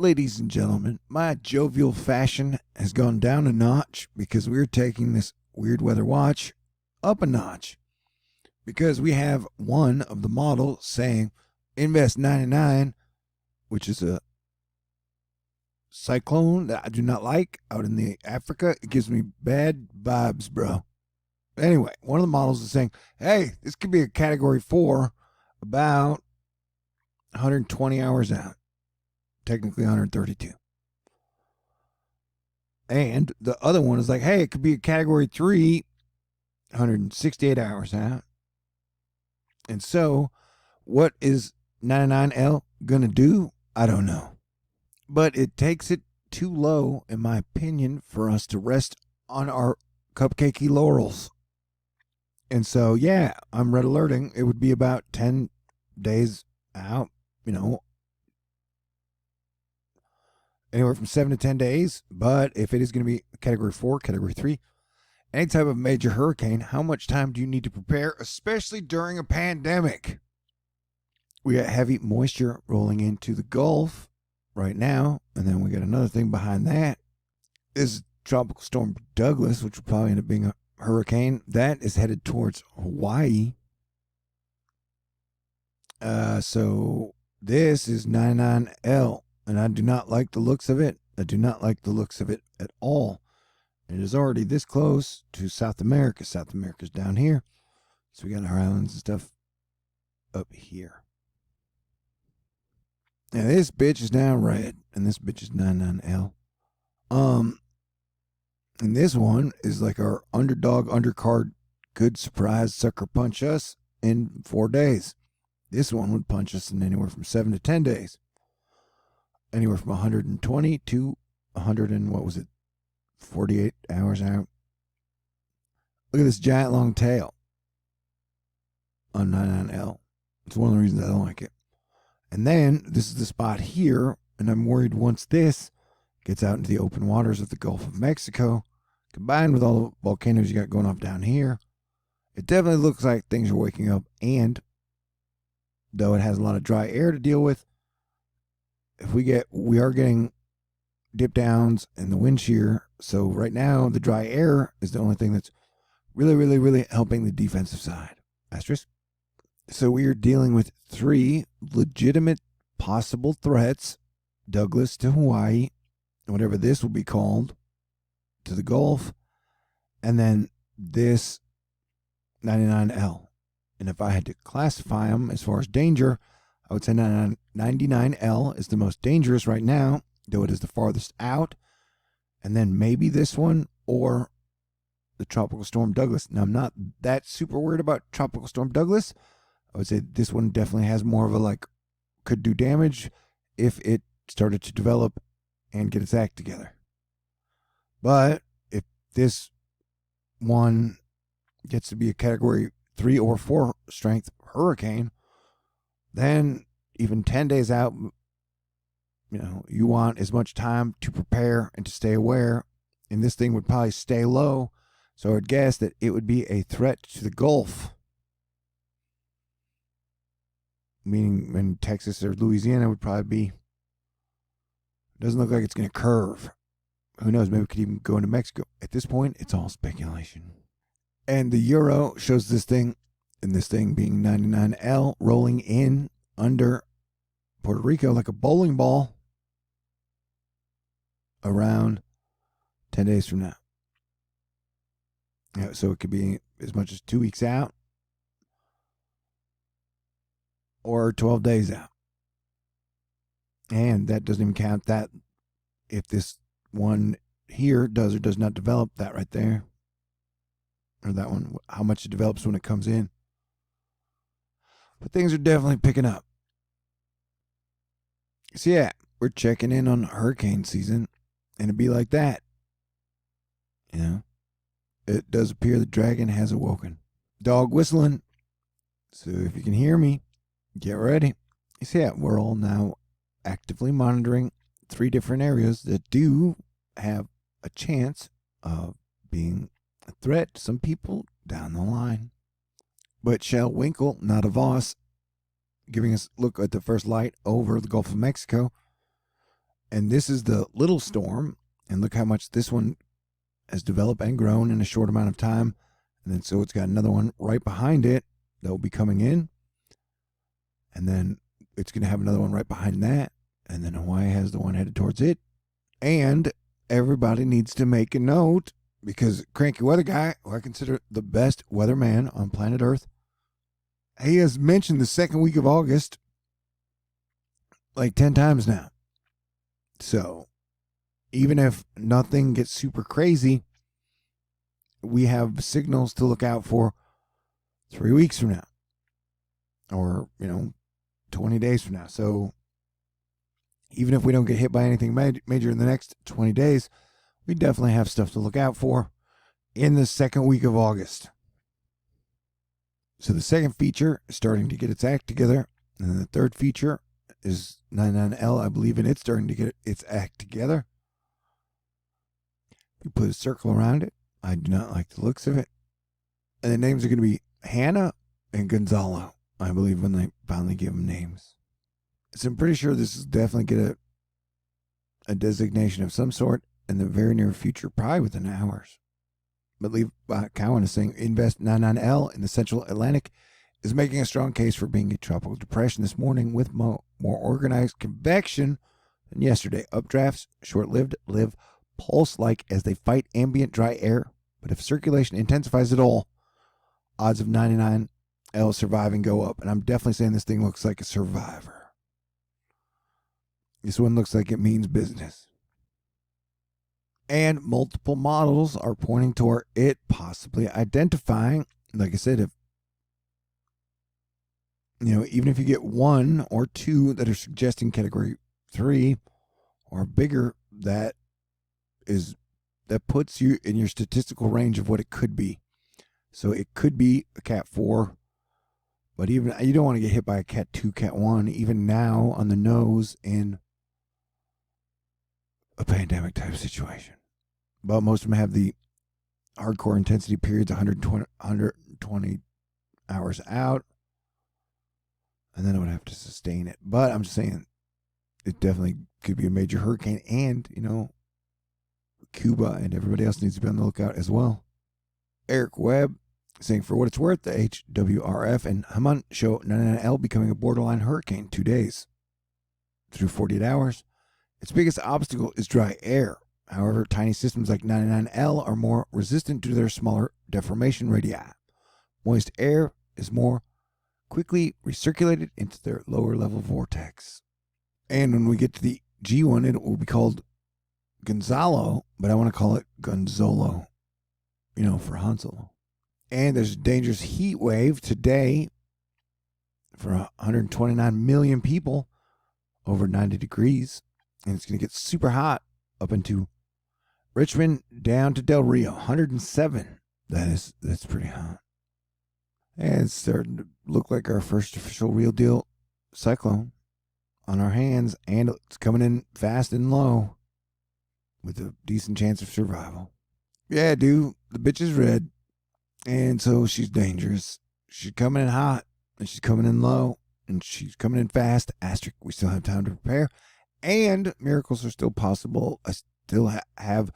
Ladies and gentlemen, my jovial fashion has gone down a notch because we're taking this weird weather watch up a notch. Because we have one of the models saying invest 99, which is a cyclone that I do not like out in the Africa. It gives me bad vibes, bro. Anyway, one of the models is saying, hey, this could be a category 4 about 120 hours out. Technically 132. And the other one is like, hey, it could be a category 3, 168 hours out. And so, what is 99L gonna do? I don't know. But it takes it too low, in my opinion, for us to rest on our cupcakey laurels. And so, yeah, I'm red alerting. It would be about 10 days out, anywhere from 7 to 10 days. But if it is going to be category 4, category 3, any type of major hurricane, how much time do you need to prepare, especially during a pandemic? We got heavy moisture rolling into the Gulf right now, and then we got another thing behind that. This is Tropical Storm Douglas, which will probably end up being a hurricane. That is headed towards Hawaii. So this is 99L, and I do not like the looks of it. I do not like the looks of it at all. It is already this close to South America. South America's down here. So we got our islands and stuff up here. Now this bitch is now red, and this bitch is 99L. And this one is like our underdog, undercard, good surprise, sucker punch us in 4 days. This one would punch us in anywhere from 7 to 10 days. Anywhere from 120 to 100 and what was it? 48 hours out. Look at this giant long tail on 99L. It's one of the reasons I don't like it. And then this is the spot here, and I'm worried once this gets out into the open waters of the Gulf of Mexico, combined with all the volcanoes you got going off down here, it definitely looks like things are waking up. And though it has a lot of dry air to deal with, if we are getting dip downs and the wind shear. So right now, the dry air is the only thing that's really, really, really helping the defensive side. Asterisk. So we are dealing with 3 legitimate possible threats. Douglas to Hawaii, whatever this will be called, to the Gulf, and then this 99L. And if I had to classify them as far as danger, I would say 99L is the most dangerous right now, though it is the farthest out. And then maybe this one or the Tropical Storm Douglas. Now, I'm not that super worried about Tropical Storm Douglas. I would say this one definitely has more of a could do damage if it started to develop and get its act together. But if this one gets to be a category 3 or 4 strength hurricane, then even 10 days out, you want as much time to prepare and to stay aware. And this thing would probably stay low. So I would guess that it would be a threat to the Gulf. Meaning in Texas or Louisiana would probably be, doesn't look like it's going to curve. Who knows? Maybe it could even go into Mexico. At this point, it's all speculation. And the Euro shows this thing, and this thing being 99L, rolling in under Puerto Rico like a bowling ball around 10 days from now. So it could be as much as 2 weeks out or 12 days out. And that doesn't even count that if this one here does or does not develop, that right there. Or that one, how much it develops when it comes in. But things are definitely picking up. So yeah, we're checking in on hurricane season, and it'd be like that. It does appear the dragon has awoken. Dog whistling. So if you can hear me, get ready. So yeah, we're all now actively monitoring 3 different areas that do have a chance of being a threat to some people down the line. But Shell Winkle, not a Voss, giving us a look at the first light over the Gulf of Mexico. And this is the little storm. And look how much this one has developed and grown in a short amount of time. And then so it's got another one right behind it that will be coming in. And then it's going to have another one right behind that. And then Hawaii has the one headed towards it. And everybody needs to make a note, because Cranky Weather Guy, who I consider the best weatherman on planet Earth, he has mentioned the second week of August like 10 times now. So even if nothing gets super crazy, we have signals to look out for 3 weeks from now, or 20 days from now. So even if we don't get hit by anything major in the next 20 days, we definitely have stuff to look out for in the second week of August. So the second feature is starting to get its act together, and then the third feature is 99L, I believe, and it's starting to get its act together. You put a circle around it. I do not like the looks of it. And the names are going to be Hannah and Gonzalo, I believe, when they finally give them names. So I'm pretty sure this is definitely get a designation of some sort in the very near future, probably within hours. But Lee Cowan is saying Invest 99L in the Central Atlantic is making a strong case for being a tropical depression this morning with more organized convection than yesterday. Updrafts, short-lived, live pulse-like as they fight ambient dry air. But if circulation intensifies at all, odds of 99L surviving go up. And I'm definitely saying this thing looks like a survivor. This one looks like it means business. And multiple models are pointing toward it possibly identifying, like I said, if even if you get one or two that are suggesting category 3 or bigger, that puts you in your statistical range of what it could be. So it could be a Cat 4, but even you don't want to get hit by a Cat 2, Cat 1, even now on the nose in a pandemic type situation. But most of them have the hardcore intensity periods 120 hours out, and then it would have to sustain it. But I'm just saying it definitely could be a major hurricane, and Cuba and everybody else needs to be on the lookout as well. Eric Webb saying, for what it's worth, the HWRF and Haman show 99L becoming a borderline hurricane 2 days. Through 48 hours, its biggest obstacle is dry air. However, tiny systems like 99L are more resistant due to their smaller deformation radii. Moist air is more quickly recirculated into their lower level vortex. And when we get to the G1, it will be called Gonzalo, but I want to call it Gonzolo, for Han Solo. And there's a dangerous heat wave today for 129 million people, over 90 degrees. And it's going to get super hot up into Richmond down to Del Rio, 107. That's pretty hot. And it's starting to look like our first official real deal cyclone on our hands, and it's coming in fast and low with a decent chance of survival. Yeah, dude, the bitch is red, and so she's dangerous. She's coming in hot, and she's coming in low, and she's coming in fast. Asterisk, we still have time to prepare. And miracles are still possible. I still have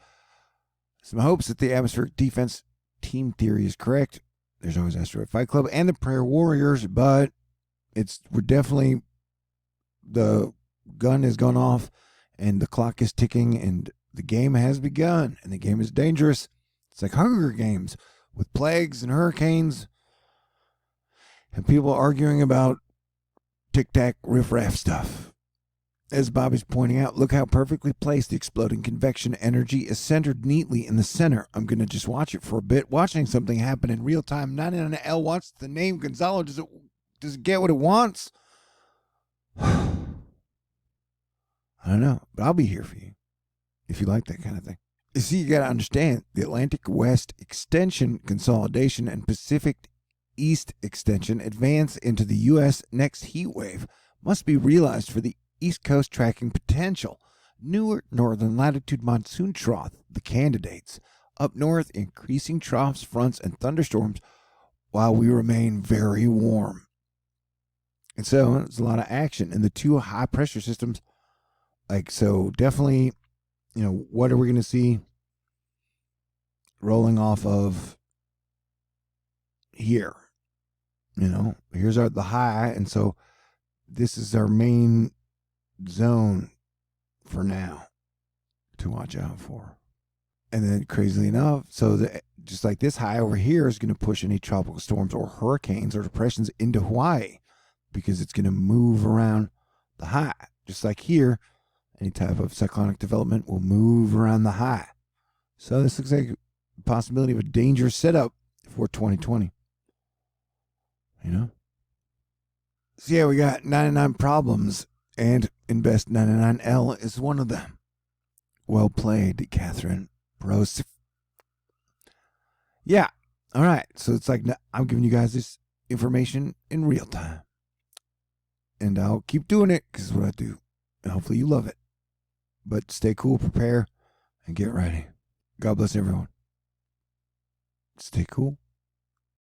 some hopes that the atmospheric defense team theory is correct. There's always Asteroid Fight Club and the Prayer Warriors, but we're definitely, the gun has gone off and the clock is ticking and the game has begun, and the game is dangerous. It's like Hunger Games with plagues and hurricanes and people arguing about tic-tac riff-raff stuff. As Bobby's pointing out, look how perfectly placed the exploding convection energy is centered neatly in the center. I'm going to just watch it for a bit, watching something happen in real time. 99L wants the name Gonzalo. Does it get what it wants? I don't know, but I'll be here for you if you like that kind of thing. You see, you got to understand, the Atlantic West extension consolidation and Pacific East extension advance into the U.S. next heat wave must be realized for the East Coast tracking potential. Newer northern latitude monsoon trough, the candidates. Up north, increasing troughs, fronts, and thunderstorms while we remain very warm. And so there's a lot of action, and the two high pressure systems Like, so definitely, what are we going to see rolling off of here? Here's the high. And so this is our main zone for now to watch out for. And then crazily enough, just like this high over here is going to push any tropical storms or hurricanes or depressions into Hawaii because it's going to move around the high. Just like here, any type of cyclonic development will move around the high. So this looks like a possibility of a dangerous setup for 2020. So yeah, we got 99 problems, and Invest 99L is one of them. Well played, Catherine. Bros. Yeah. All right. So it's like I'm giving you guys this information in real time. And I'll keep doing it because it's what I do. And hopefully you love it. But stay cool, prepare, and get ready. God bless everyone. Stay cool.